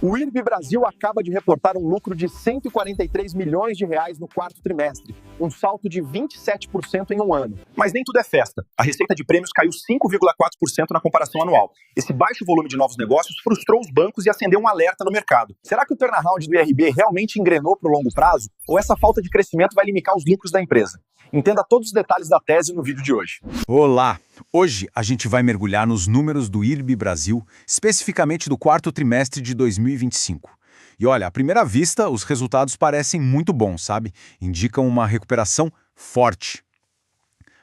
O IRB Brasil acaba de reportar um lucro de 143 milhões de reais no quarto trimestre, um salto de 27% em um ano. Mas nem tudo é festa. A receita de prêmios caiu 5,4% na comparação anual. Esse baixo volume de novos negócios frustrou os bancos e acendeu um alerta no mercado. Será que o turnaround do IRB realmente engrenou para o longo prazo? Ou essa falta de crescimento vai limitar os lucros da empresa? Entenda todos os detalhes da tese no vídeo de hoje. Olá! Hoje a gente vai mergulhar nos números do IRB Brasil, especificamente do quarto trimestre de 2025. E olha, à primeira vista, os resultados parecem muito bons, sabe? Indicam uma recuperação forte.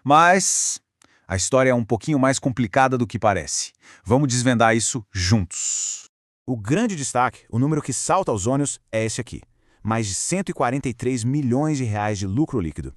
Mas a história é um pouquinho mais complicada do que parece. Vamos desvendar isso juntos. O grande destaque, o número que salta aos olhos, é esse aqui. Mais de 143 milhões de reais de lucro líquido.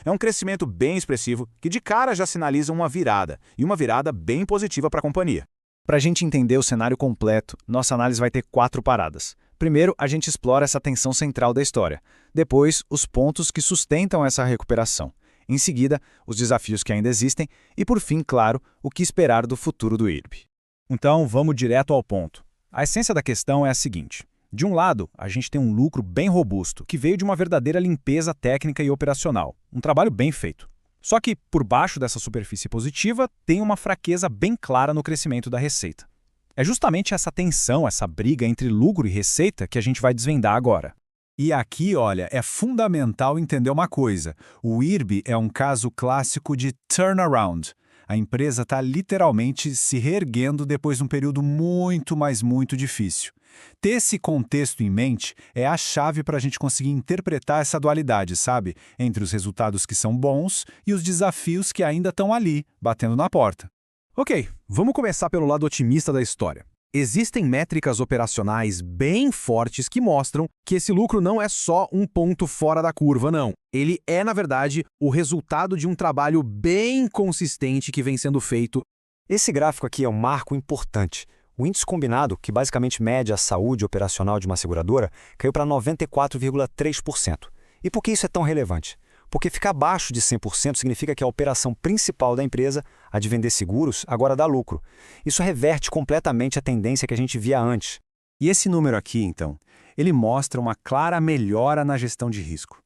É um crescimento bem expressivo que de cara já sinaliza uma virada, e uma virada bem positiva para a companhia. Para a gente entender o cenário completo, nossa análise vai ter 4 paradas. Primeiro, a gente explora essa tensão central da história. Depois, os pontos que sustentam essa recuperação. Em seguida, os desafios que ainda existem. E por fim, claro, o que esperar do futuro do IRB. Então, vamos direto ao ponto. A essência da questão é a seguinte. De um lado, a gente tem um lucro bem robusto, que veio de uma verdadeira limpeza técnica e operacional. Um trabalho bem feito. Só que, por baixo dessa superfície positiva, tem uma fraqueza bem clara no crescimento da receita. É justamente essa tensão, essa briga entre lucro e receita que a gente vai desvendar agora. E aqui, olha, é fundamental entender uma coisa. O IRB é um caso clássico de turnaround. A empresa está literalmente se reerguendo depois de um período muito, mas muito difícil. Ter esse contexto em mente é a chave para a gente conseguir interpretar essa dualidade, sabe? Entre os resultados que são bons e os desafios que ainda estão ali, batendo na porta. Ok, vamos começar pelo lado otimista da história. Existem métricas operacionais bem fortes que mostram que esse lucro não é só um ponto fora da curva, não. Ele é, na verdade, o resultado de um trabalho bem consistente que vem sendo feito. Esse gráfico aqui é um marco importante. O índice combinado, que basicamente mede a saúde operacional de uma seguradora, caiu para 94,3%. E por que isso é tão relevante? Porque ficar abaixo de 100% significa que a operação principal da empresa, a de vender seguros, agora dá lucro. Isso reverte completamente a tendência que a gente via antes. E esse número aqui, então, ele mostra uma clara melhora na gestão de risco.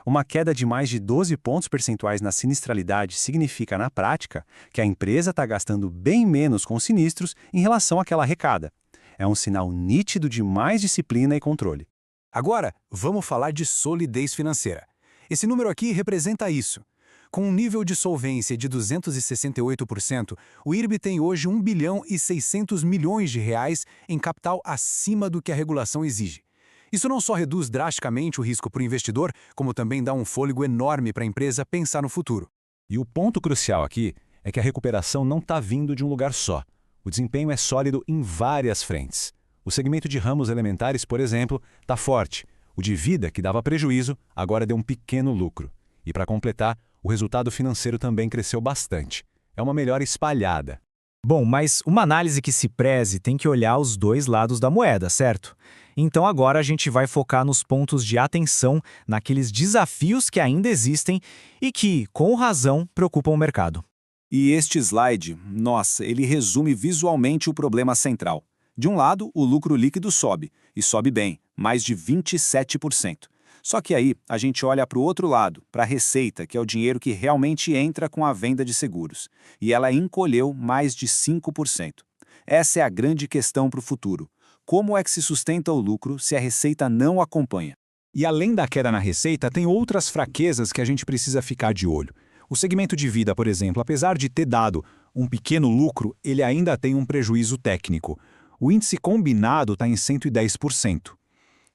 Uma queda de mais de 12 pontos percentuais na sinistralidade significa, na prática, que a empresa está gastando bem menos com sinistros em relação àquela arrecada. É um sinal nítido de mais disciplina e controle. Agora, vamos falar de solidez financeira. Esse número aqui representa isso. Com um nível de solvência de 268%, o IRB tem hoje 1 bilhão e 600 milhões de reais em capital acima do que a regulação exige. Isso não só reduz drasticamente o risco para o investidor, como também dá um fôlego enorme para a empresa pensar no futuro. E o ponto crucial aqui é que a recuperação não está vindo de um lugar só. O desempenho é sólido em várias frentes. O segmento de ramos elementares, por exemplo, está forte. O de vida, que dava prejuízo, agora deu um pequeno lucro. E para completar, o resultado financeiro também cresceu bastante. É uma melhora espalhada. Bom, mas uma análise que se preze tem que olhar os dois lados da moeda, certo? Então agora a gente vai focar nos pontos de atenção, naqueles desafios que ainda existem e que, com razão, preocupam o mercado. E este slide, nossa, ele resume visualmente o problema central. De um lado, o lucro líquido sobe, e sobe bem, mais de 27%. Só que aí a gente olha para o outro lado, para a receita, que é o dinheiro que realmente entra com a venda de seguros. E ela encolheu mais de 5%. Essa é a grande questão para o futuro. Como é que se sustenta o lucro se a receita não acompanha? E além da queda na receita, tem outras fraquezas que a gente precisa ficar de olho. O segmento de vida, por exemplo, apesar de ter dado um pequeno lucro, ele ainda tem um prejuízo técnico. O índice combinado está em 110%.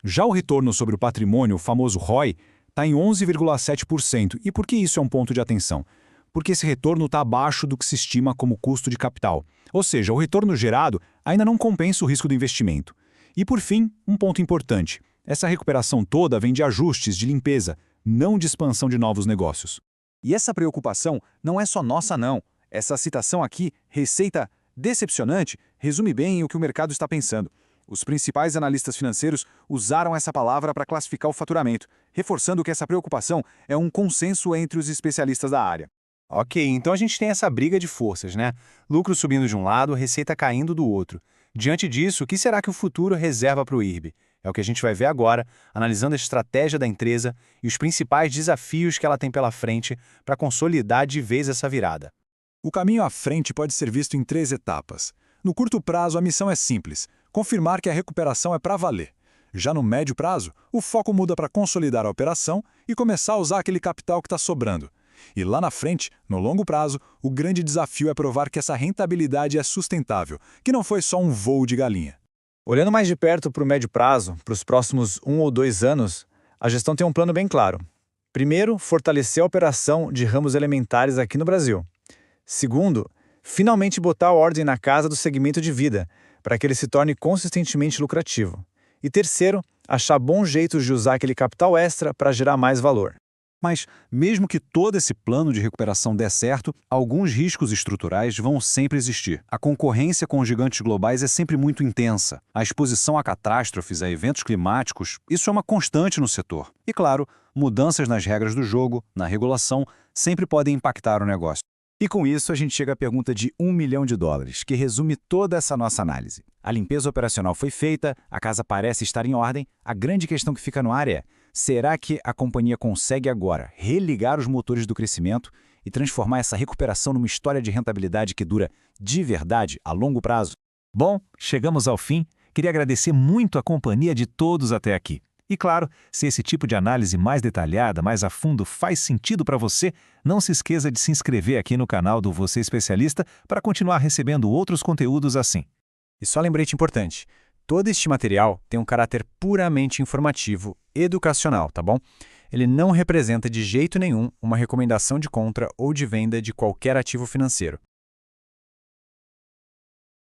Já o retorno sobre o patrimônio, o famoso ROI, está em 11,7%. E por que isso é um ponto de atenção? Porque esse retorno está abaixo do que se estima como custo de capital. Ou seja, o retorno gerado ainda não compensa o risco do investimento. E por fim, um ponto importante. Essa recuperação toda vem de ajustes de limpeza, não de expansão de novos negócios. E essa preocupação não é só nossa, não. Essa citação aqui, receita decepcionante, resume bem o que o mercado está pensando. Os principais analistas financeiros usaram essa palavra para classificar o faturamento, reforçando que essa preocupação é um consenso entre os especialistas da área. Ok, então a gente tem essa briga de forças, né? Lucro subindo de um lado, receita caindo do outro. Diante disso, o que será que o futuro reserva para o IRB? É o que a gente vai ver agora, analisando a estratégia da empresa e os principais desafios que ela tem pela frente para consolidar de vez essa virada. O caminho à frente pode ser visto em 3 etapas. No curto prazo, a missão é simples: confirmar que a recuperação é para valer. Já no médio prazo, o foco muda para consolidar a operação e começar a usar aquele capital que está sobrando. E lá na frente, no longo prazo, o grande desafio é provar que essa rentabilidade é sustentável, que não foi só um voo de galinha. Olhando mais de perto para o médio prazo, para os próximos 1 ou 2 anos, a gestão tem um plano bem claro. Primeiro, fortalecer a operação de ramos elementares aqui no Brasil. Segundo, finalmente botar a ordem na casa do segmento de vida, para que ele se torne consistentemente lucrativo. E terceiro, achar bons jeitos de usar aquele capital extra para gerar mais valor. Mas, mesmo que todo esse plano de recuperação dê certo, alguns riscos estruturais vão sempre existir. A concorrência com os gigantes globais é sempre muito intensa. A exposição a catástrofes, a eventos climáticos, isso é uma constante no setor. E, claro, mudanças nas regras do jogo, na regulação, sempre podem impactar o negócio. E com isso, a gente chega à pergunta de $1 milhão, que resume toda essa nossa análise. A limpeza operacional foi feita, a casa parece estar em ordem, a grande questão que fica no ar é: será que a companhia consegue agora religar os motores do crescimento e transformar essa recuperação numa história de rentabilidade que dura de verdade a longo prazo? Bom, chegamos ao fim. Queria agradecer muito a companhia de todos até aqui. E claro, se esse tipo de análise mais detalhada, mais a fundo faz sentido para você, não se esqueça de se inscrever aqui no canal do Você Especialista para continuar recebendo outros conteúdos assim. E só lembrete importante, todo este material tem um caráter puramente informativo, educacional, tá bom? Ele não representa de jeito nenhum uma recomendação de compra ou de venda de qualquer ativo financeiro.